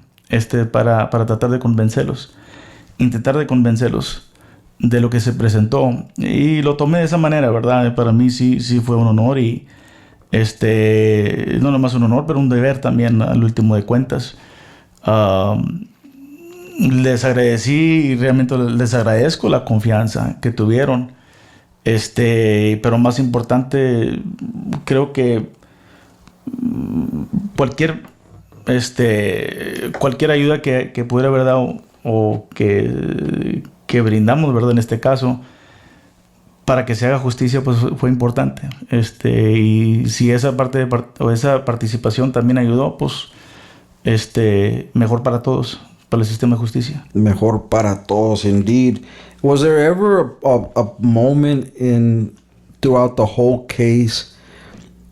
B: para tratar de convencerlos, intentar de convencerlos de lo que se presentó. Y lo tomé de esa manera, ¿verdad? Para mí sí fue un honor, y no nomás un honor, pero un deber también al último de cuentas. Les agradecí y realmente les agradezco la confianza que tuvieron. Pero más importante, creo que cualquier ayuda que pudiera haber dado o que brindamos, ¿verdad? En este caso, para que se haga justicia, pues fue importante. Y si esa parte o esa participación también ayudó, pues mejor para todos, para el sistema de justicia.
A: Mejor para todos, indeed. Was there ever a moment throughout the whole case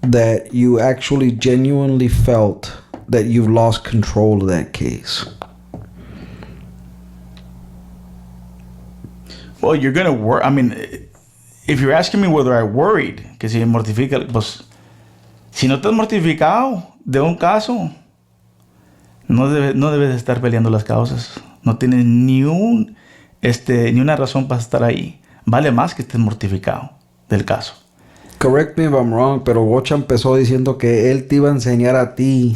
A: that you actually genuinely felt that you've lost control of that case?
B: Well, you're going to worry. I mean, if you're asking me whether I worried, que si me mortifica, pues, si no estás mortificado de un caso, no debes de estar peleando las causas. No tienes ni una razón para estar ahí. Vale más que estés mortificado. del caso.
A: Correct me if I'm wrong, pero Gocha empezó diciendo que él te iba a enseñar a ti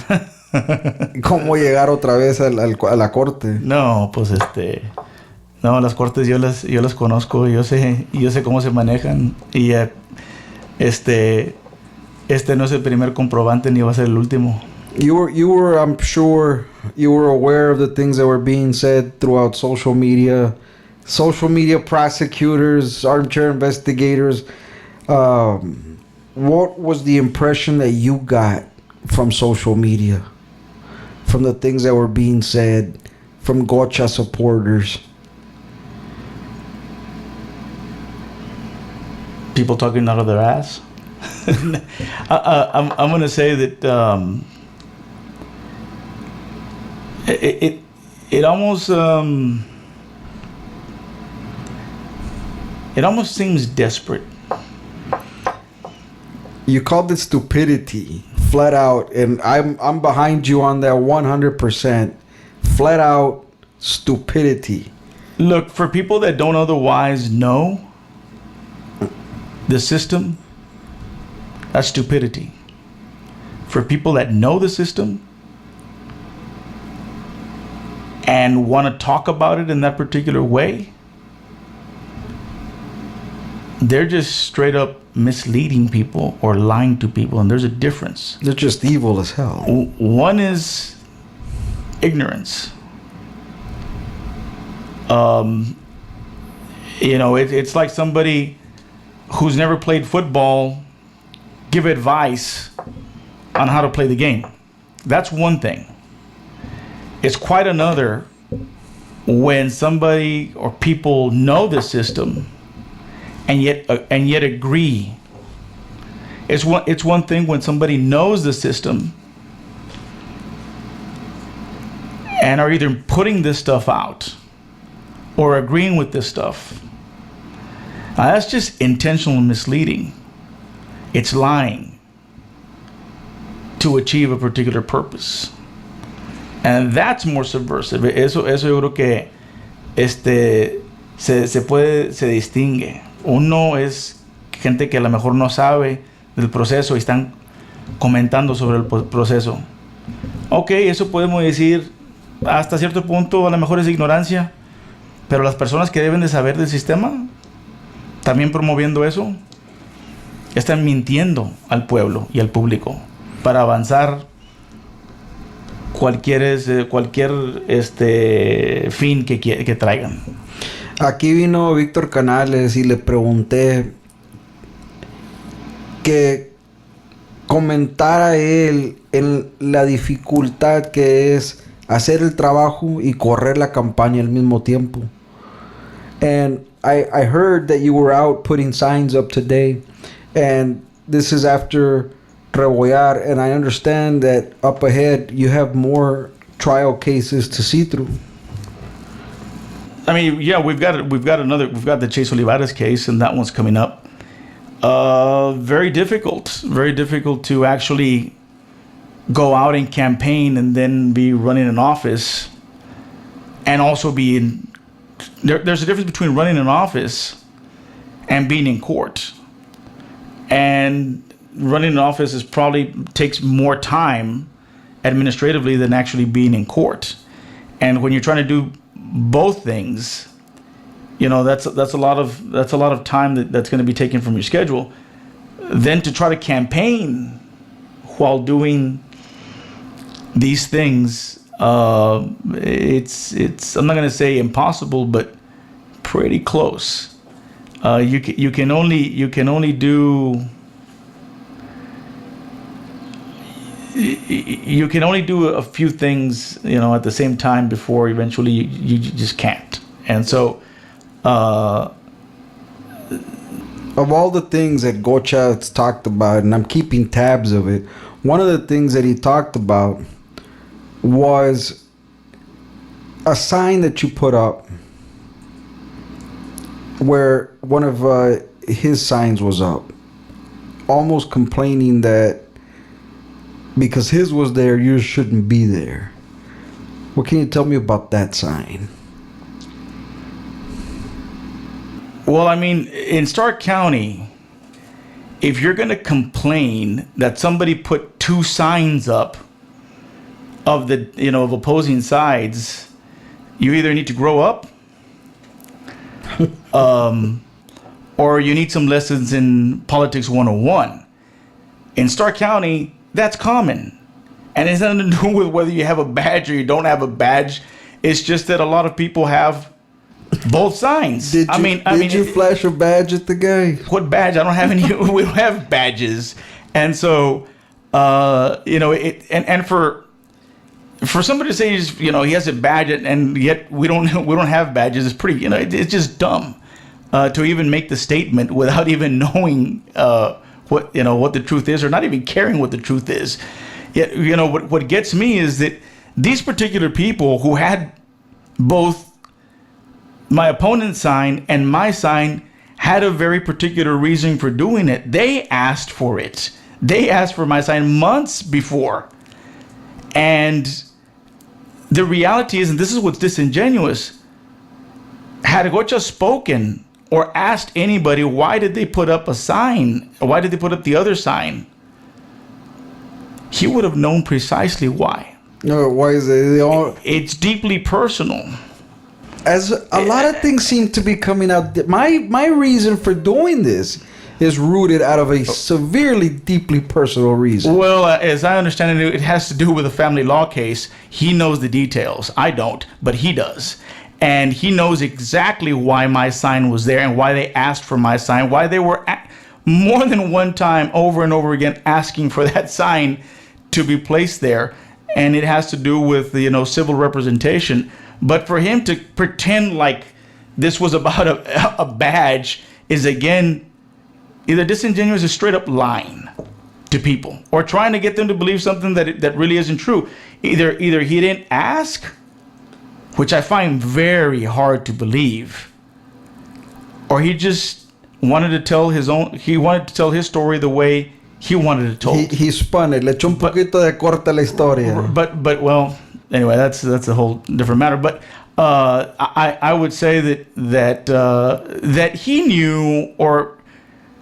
A: cómo llegar otra vez a la corte.
B: No, pues no, las cortes yo las conozco, yo sé cómo se manejan y no es el primer comprobante ni va a ser el último.
A: You were, I'm sure, you were aware of the things that were being said throughout social media prosecutors, armchair investigators. What was the impression that you got from social media, from the things that were being said, from Gocha supporters?
B: People talking out of their ass. I'm going to say that it almost seems desperate.
A: You called it stupidity, flat out, and I'm behind you on that 100%. Flat out stupidity.
B: Look, for people that don't otherwise know the system, that's stupidity. For people that know the system and want to talk about it in that particular way, they're just straight up misleading people or lying to people, and there's a difference.
A: They're just evil as hell.
B: One is ignorance. It's like somebody who's never played football give advice on how to play the game. That's one thing. It's quite another when somebody or people know the system and yet agree. It's one thing when somebody knows the system and are either putting this stuff out or agreeing with this stuff. That's just intentional misleading. It's lying to achieve a particular purpose. And that's more subversive. Eso yo creo que se distingue. Uno es gente que a lo mejor no sabe del proceso y están comentando sobre el proceso. Ok, eso podemos decir hasta cierto punto, a lo mejor es ignorancia, pero las personas que deben de saber del sistema, también promoviendo eso, están mintiendo al pueblo y al público para avanzar cualquier fin que traigan.
A: Aquí vino Víctor Canales y le pregunté que comentara él en la dificultad que es hacer el trabajo y correr la campaña al mismo tiempo. And I heard that you were out putting signs up today, and this is after Rebollar, and I understand that up ahead you have more trial cases to see through.
B: I mean, yeah, we've got the Chase Olivares case, and that one's coming up. Very difficult to actually go out and campaign and then be running an office, and also be in. There's a difference between running an office and being in court. And running an office takes more time administratively than actually being in court. And when you're trying to do both things, that's a lot of time that's going to be taken from your schedule. Then to try to campaign while doing these things, it's I'm not going to say impossible, but pretty close. You can only do a few things, at the same time before eventually you just can't. And so, of
A: all the things that Gocha has talked about, and I'm keeping tabs of it, one of the things that he talked about was a sign that you put up where one of his signs was up, almost complaining that because his was there, yours shouldn't be there. What can you tell me about that sign?
B: Well, I mean, in Starr County, if you're going to complain that somebody put two signs up of the, of opposing sides, you either need to grow up, or you need some lessons in politics 101. In Starr County, that's common. And it's nothing to do with whether you have a badge or you don't have a badge. It's just that a lot of people have both signs.
A: Did you flash a badge at the guy?
B: What badge? I don't have any. We don't have badges. And so, and for somebody to say he has a badge and yet we don't have badges is pretty, it's just dumb to even make the statement without even knowing what the truth is, or not even caring what the truth is. Yet, what gets me is that these particular people who had both my opponent's sign and my sign had a very particular reason for doing it. They asked for it. They asked for my sign months before. And the reality is, and this is what's disingenuous, had Gocha spoken or asked anybody, why did they put up a sign? Why did they put up the other sign? He would have known precisely why.
A: No, why is it?
B: It's deeply personal.
A: As a lot of things seem to be coming out. My reason for doing this is rooted out of a severely, deeply personal reason.
B: Well, as I understand it, it has to do with a family law case. He knows the details. I don't, but he does. And he knows exactly why my sign was there and why they asked for my sign, why they were more than one time over and over again asking for that sign to be placed there. And it has to do with the civil representation. But for him to pretend like this was about a badge is, again, either disingenuous or straight up lying to people, or trying to get them to believe something that really isn't true. Either he didn't ask, which I find very hard to believe, or he just wanted to tell his story the way he wanted it told.
A: He spun it, le echó un poquito de corte a la historia.
B: But well, anyway, that's a whole different matter. But I would say that he knew, or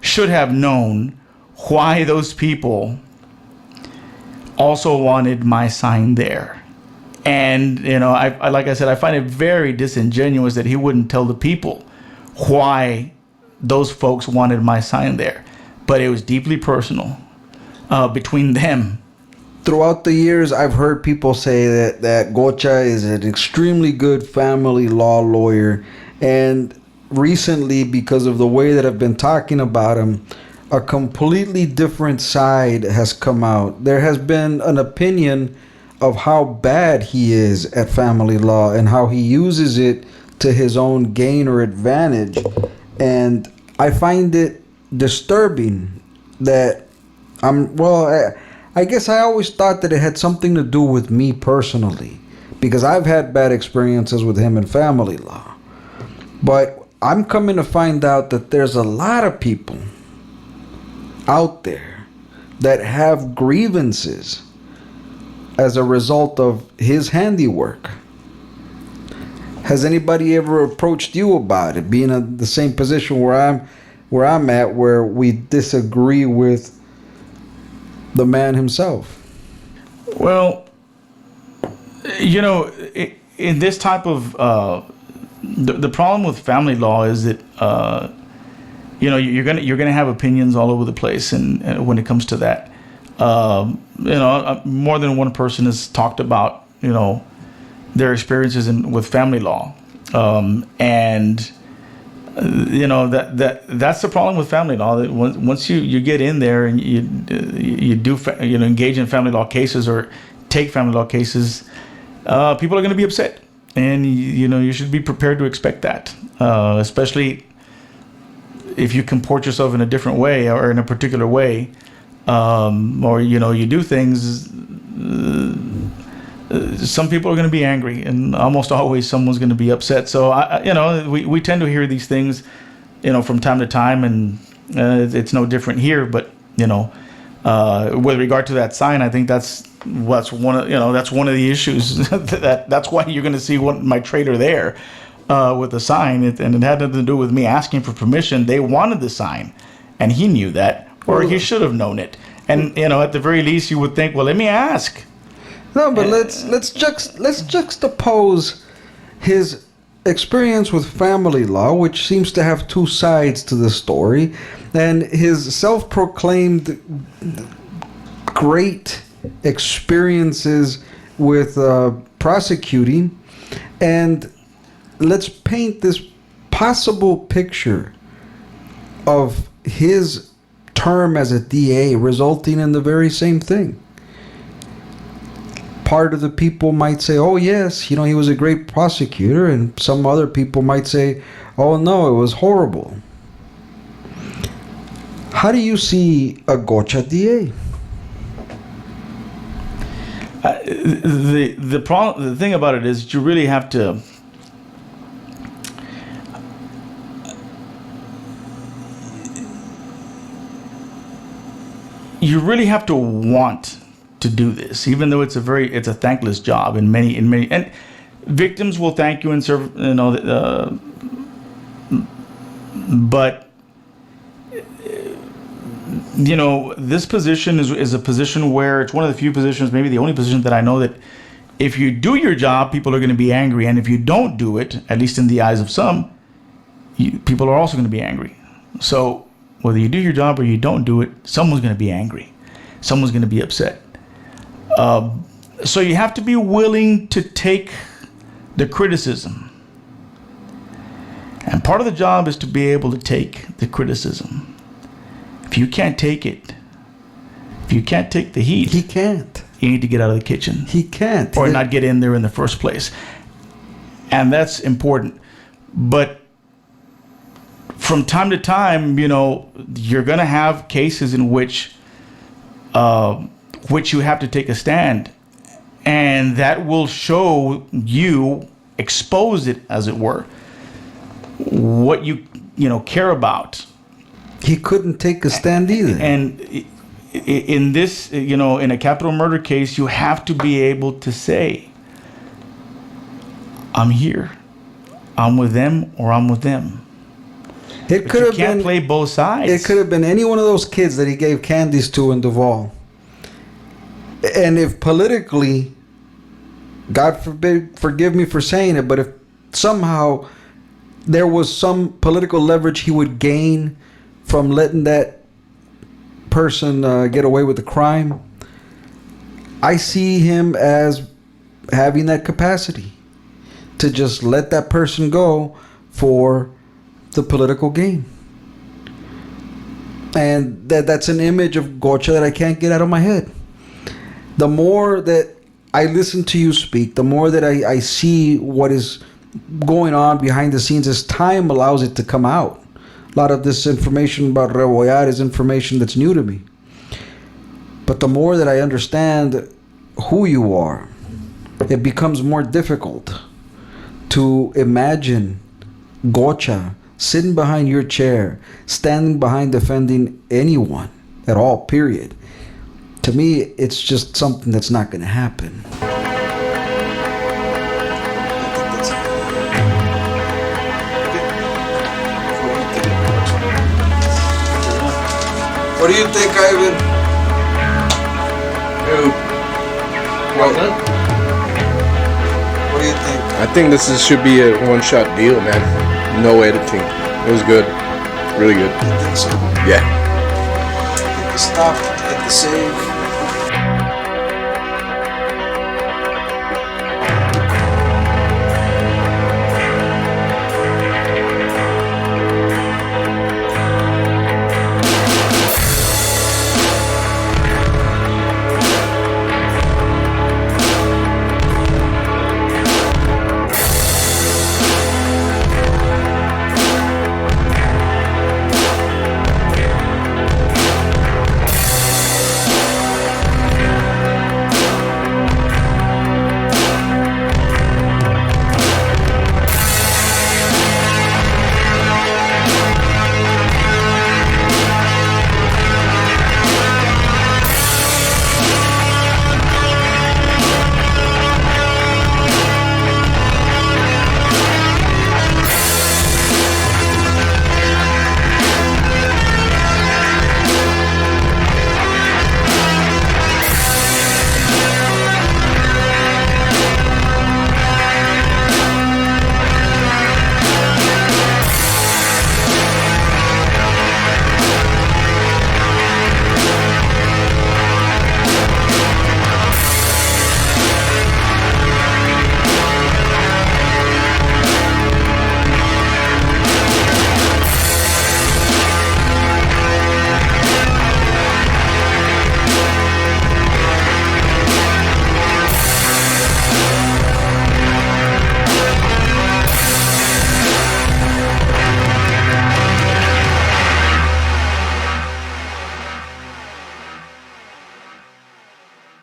B: should have known, why those people also wanted my sign there. And I like I said, I find it very disingenuous that he wouldn't tell the people why those folks wanted my sign there. But it was deeply personal between them.
A: Throughout the years, I've heard people say that Gocha is an extremely good family law lawyer. And recently, because of the way that I've been talking about him, a completely different side has come out. There has been an opinion of how bad he is at family law and how he uses it to his own gain or advantage. And I find it disturbing that I guess I always thought that it had something to do with me personally, because I've had bad experiences with him in family law. But I'm coming to find out that there's a lot of people out there that have grievances as a result of his handiwork. Has anybody ever approached you about it, being in the same position where I'm at, where we disagree with the man himself?
B: Well, in this type of the problem with family law is that you're gonna have opinions all over the place, and when it comes to that, more than one person has talked about their experiences with family law, and that's the problem with family law. That once you get in there and you do engage in family law cases or take family law cases, people are going to be upset, and you should be prepared to expect that, especially if you comport yourself in a different way or in a particular way, or you do things. Some people are going to be angry, and almost always someone's going to be upset. So we tend to hear these things, from time to time, and it's no different here. But with regard to that sign, I think that's one of the issues. that's why you're going to see my trader there with the sign, and it had nothing to do with me asking for permission. They wanted the sign, and he knew that, or he should have known it. And at the very least, you would think, well, let me ask.
A: No, but let's juxtapose his experience with family law, which seems to have two sides to the story, and his self-proclaimed great experiences with prosecuting, and let's paint this possible picture of his term as a DA resulting in the very same thing. Part of the people might say, oh yes, he was a great prosecutor, and some other people might say, oh no, it was horrible. How do you see a Gocha DA?
B: The thing about it is you really have to want to do this, even though it's a thankless job in many and victims will thank you and serve, but this position is a position where it's one of the few positions, maybe the only position that I know that if you do your job, people are going to be angry, and if you don't do it, at least in the eyes of some, people are also going to be angry. So whether you do your job or you don't do it, someone's going to be angry, someone's going to be upset. So you have to be willing to take the criticism. And part of the job is to be able to take the criticism. If you can't take it, if you can't take the heat,
A: he can't.
B: You need to get out of the kitchen.
A: He can't.
B: Or not get in there in the first place. And that's important. But from time to time, you're going to have cases in which you have to take a stand, and that will show you, expose it, as it were, what you care about.
A: He couldn't take a stand either.
B: And in this, in a capital murder case, you have to be able to say, I'm here, I'm with them, or I'm with them.
A: It could have been.
B: You can't play both sides.
A: It could have been any one of those kids that he gave candies to in Duval. And if politically, God forbid, forgive me for saying it, but if somehow there was some political leverage he would gain from letting that person get away with the crime, I see him as having that capacity to just let that person go for the political gain. And that's an image of Gocha that I can't get out of my head. The more that I listen to you speak, the more that I see what is going on behind the scenes as time allows it to come out. A lot of this information about Rebollar is information that's new to me. But the more that I understand who you are, it becomes more difficult to imagine Gocha sitting behind your chair, standing behind defending anyone at all, period. To me, it's just something that's not going to happen. What do you think, Ivan? What do you think?
C: I think should be a one-shot deal, man. No editing. It was good. Really good.
A: I think so.
C: Yeah.
A: Hit the stop, hit the save.